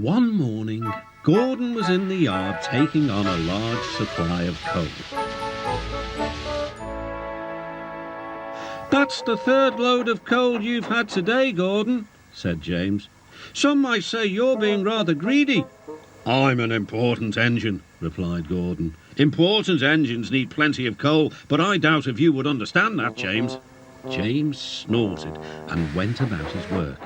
One morning, Gordon was in the yard taking on a large supply of coal. "That's the third load of coal you've had today, Gordon," said James. "Some might say you're being rather greedy." "I'm an important engine," replied Gordon. "Important engines need plenty of coal, but I doubt if you would understand that, James." James snorted and went about his work.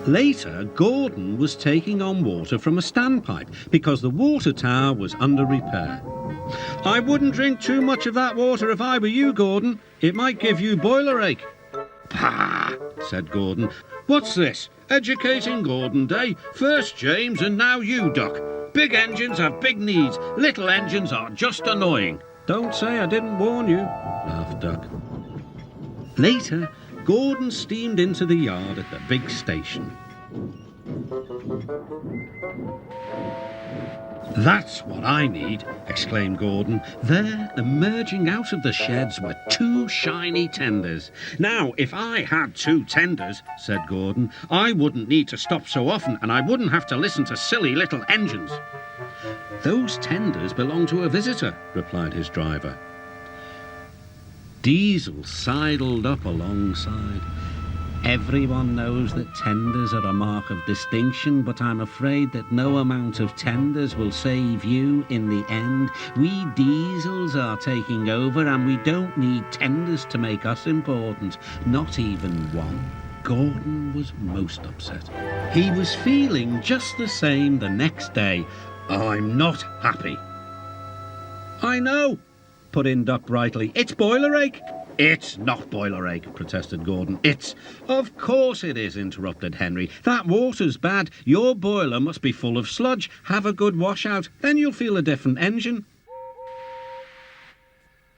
Later, Gordon was taking on water from a standpipe because the water tower was under repair. "I wouldn't drink too much of that water if I were you, Gordon. It might give you boiler ache." "Pah!" said Gordon. "What's this? Educating Gordon Day? First James and now you, Duck. Big engines have big needs. Little engines are just annoying." "Don't say I didn't warn you," laughed Duck. Later, Gordon steamed into the yard at the big station. "That's what I need," exclaimed Gordon. There, emerging out of the sheds, were 2 shiny tenders. "Now, if I had 2 tenders," said Gordon, "I wouldn't need to stop so often, and I wouldn't have to listen to silly little engines." "Those tenders belong to a visitor," replied his driver. Diesel sidled up alongside. "Everyone knows that tenders are a mark of distinction, but I'm afraid that no amount of tenders will save you in the end. We diesels are taking over, and we don't need tenders to make us important, not even one." Gordon was most upset. He was feeling just the same the next day. "I'm not happy." "I know," put in Duck brightly. "It's boiler ache." "It's not boiler ache," protested Gordon. "It's—" "Of course it is," interrupted Henry. "That water's bad. Your boiler must be full of sludge. Have a good washout, then you'll feel a different engine."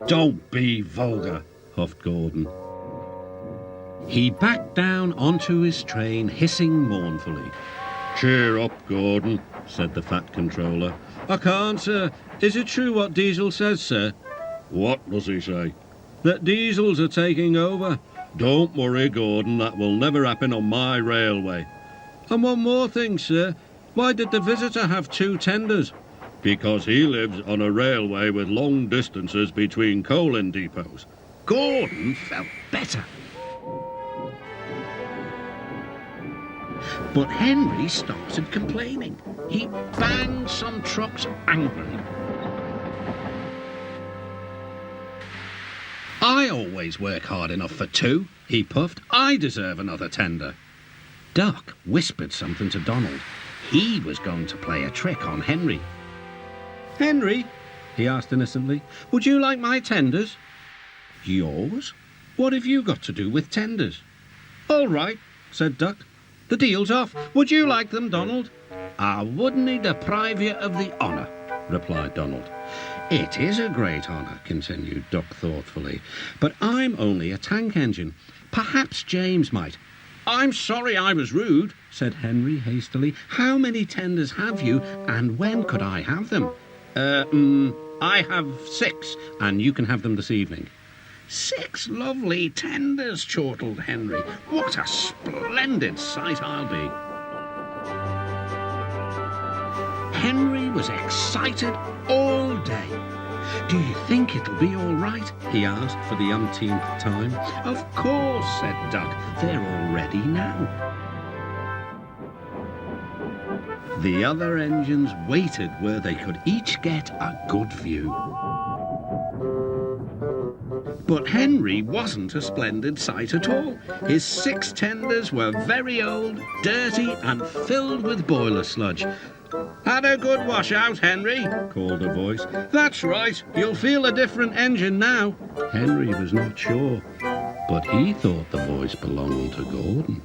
"Don't be vulgar," huffed Gordon. He backed down onto his train, hissing mournfully. "Cheer up, Gordon," said the Fat Controller. "I can't, sir. Is it true what Diesel says, sir?" "What does he say?" "That diesels are taking over." "Don't worry, Gordon, that will never happen on my railway." "And one more thing, sir. Why did the visitor have 2 tenders?" "Because he lives on a railway with long distances between coaling depots." Gordon felt better. But Henry started complaining. He banged some trucks angrily. "I always work hard enough for 2, he puffed. "I deserve another tender." Duck whispered something to Donald. He was going to play a trick on Henry. "Henry," he asked innocently, "would you like my tenders?" "Yours? What have you got to do with tenders?" "All right," said Duck. "The deal's off. Would you like them, Donald?" "I wouldn't deprive you of the honour," replied Donald. "It is a great honour," continued Duck thoughtfully, "but I'm only a tank engine. Perhaps James might." "I'm sorry I was rude," said Henry hastily. "How many tenders have you, and when could I have them?" I have 6, and you can have them this evening." "6 lovely tenders," chortled Henry. "What a splendid sight I'll be." Henry was excited all day. "Do you think it'll be all right?" he asked for the umpteenth time. "Of course," said Duck. "They're all ready now." The other engines waited where they could each get a good view. But Henry wasn't a splendid sight at all. His 6 tenders were very old, dirty, and filled with boiler sludge. "Had a good wash out, Henry?" called a voice. "That's right. You'll feel a different engine now." Henry was not sure, but he thought the voice belonged to Gordon.